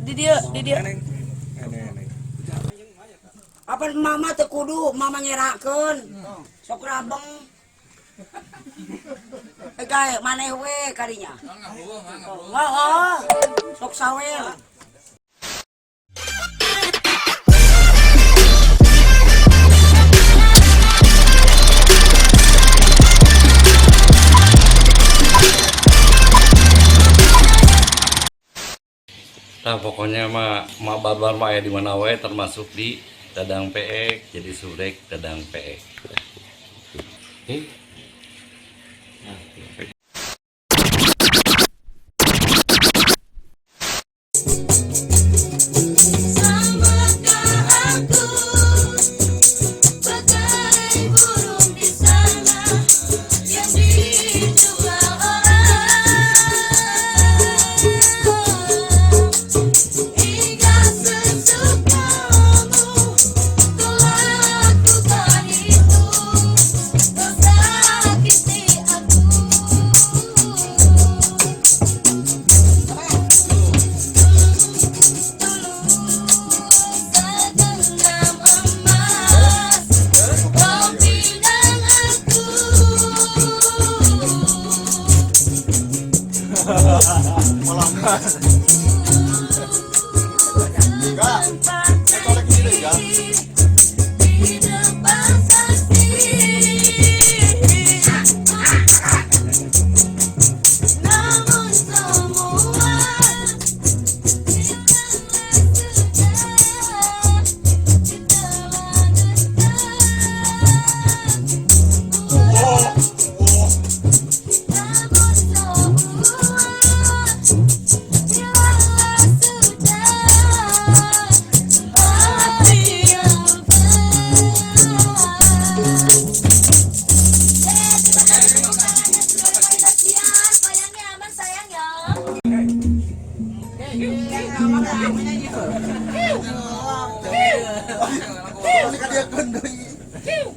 di dia. Apa mama teu kudu mama ngerakeun. Sok rabeng. Kayak maneh we kadinya. Oh, sok sawel. Nah pokoknya mah barbar mah ya di mana wae termasuk di Dadang Peek, jadi surek Dadang Peek.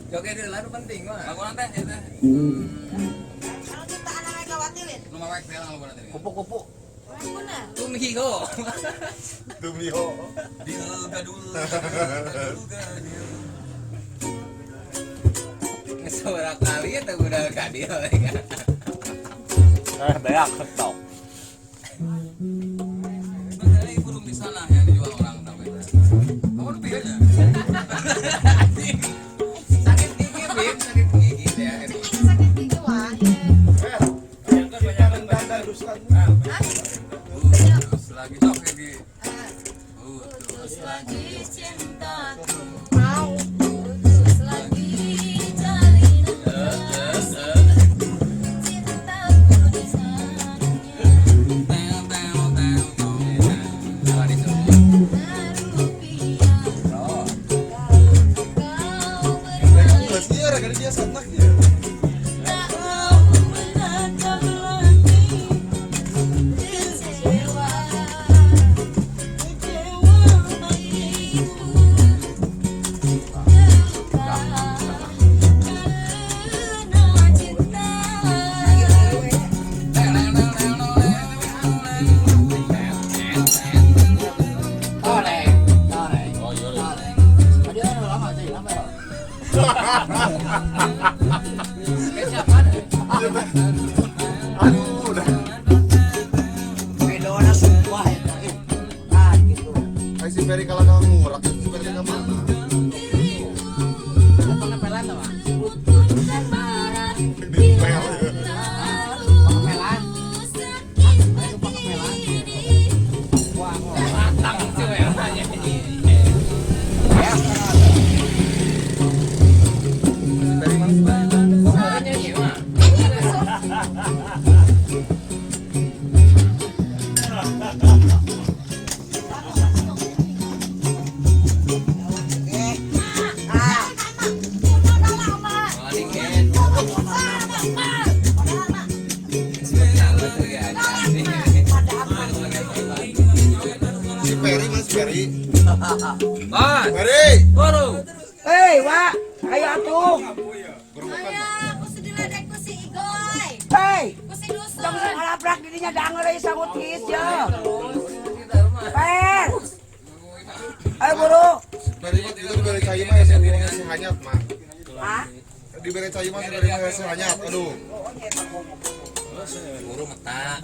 Joget dulu lalu penting mah. Lagu teh eta. Kalau kita anak khawatirin. Lu mah teh lagu teh. Kupu-kupu. Mana? Tumiho. Tumiho. Gadul. Suara kali eta udah ka dia. Beak ketok. Ada burung di sana yang dijual orang tahu itu. Kamu lebih aja. Sakit gigi, Bim, sakit gigi ya. Sakit gigi wah. Yang kan banyak bandar ruskan. Terus lagi sok gigi. Terus lagi Cintaku. mau. Terus lagi jalin. Cintaku di sananya. Aduh, udah. Bedona sumpah eta. Kan gitu. Ay, si Ferry kalau nggak ngurak, si Ferry nggak mana? Pengepelan apa? Dipel. Pengepelan. Ayo pengepelan. Wah, matang itu ya. Ferry mana? Pokoknya gimana? Si Ferry mas Ferry. Mas, Ferry. baru. Hei, Wak, ayo atuh. Ayah, kusi diledek kusi Igoy. Hei, Kusi jangan dusun. ngalaprak dirinya danger euy sangut his ya. Per. Ayo buru. Peri mah itu diberi cai mah ya uangnya si hanyat mah. Hah? Diberi cai mah diberi mah si hanyat. Aduh. Buru mata.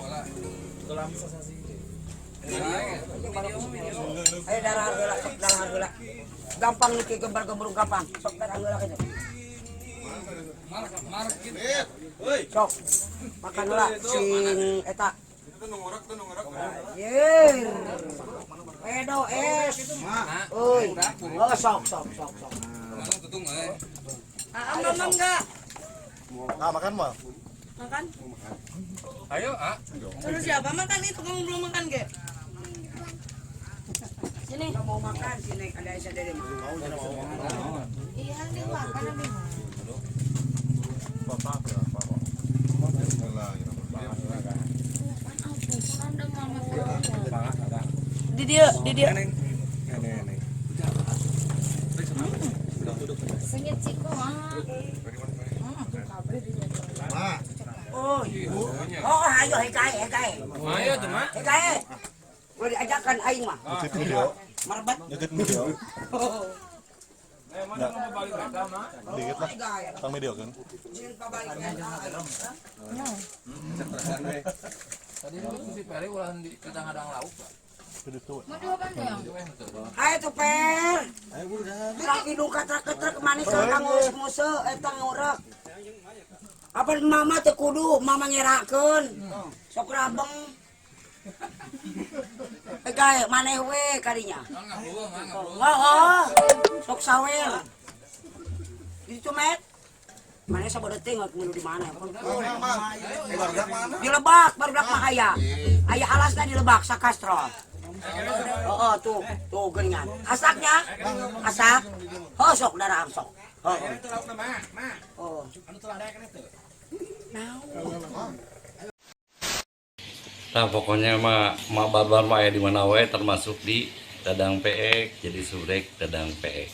Ayo darah heula. Gampang nih ke gembar-gembrung gampang. Sok darah heula kitu. Mark gitu. Sok. Makan heula sing eta. Yer. Edo es. Euy. Oh sok. Langsung tutung Mamam enggak? Nah, makan mah. Makan? Ayo, Terus siapa makan itu? Kamu belum makan, Ge? Sini. Nggak mau makan sini ada Aisyah dari mah. Iya, dia makan abi. Di dia. Sengit ciko ah. Mah. Oh, ayo hekae. Ayo tuh, Mak. Hekae. Gua diajakan aing mah. Ngekit video. Marbat. Ngekit video. Oh. Dikit lah. Tang video kan. Tadi si Peri ulah di kadang-kadang lauk, Pak. Mau diapain dong? Ayo tuh per. Bilang hidung katrak-katrak manis kang ngurus eta ngurek. Apa mama teu kudu mama ngerakeun. Sok rabeng. Kayak maneh we kadinya. Oh. Sok sawer. Itu met. Maneh sabodo teh ngeukeun di mana? Di Lebak, barudak mah aya. Aya alasna di Lebak Sakastrol. Oh, tuh geuningan. Asaknya? Asak. Oh, sok darah sok. Oh. Oh. Nah pokoknya mah babar mah aya di mana we termasuk di Dadang Peek jadi surek Dadang Peek.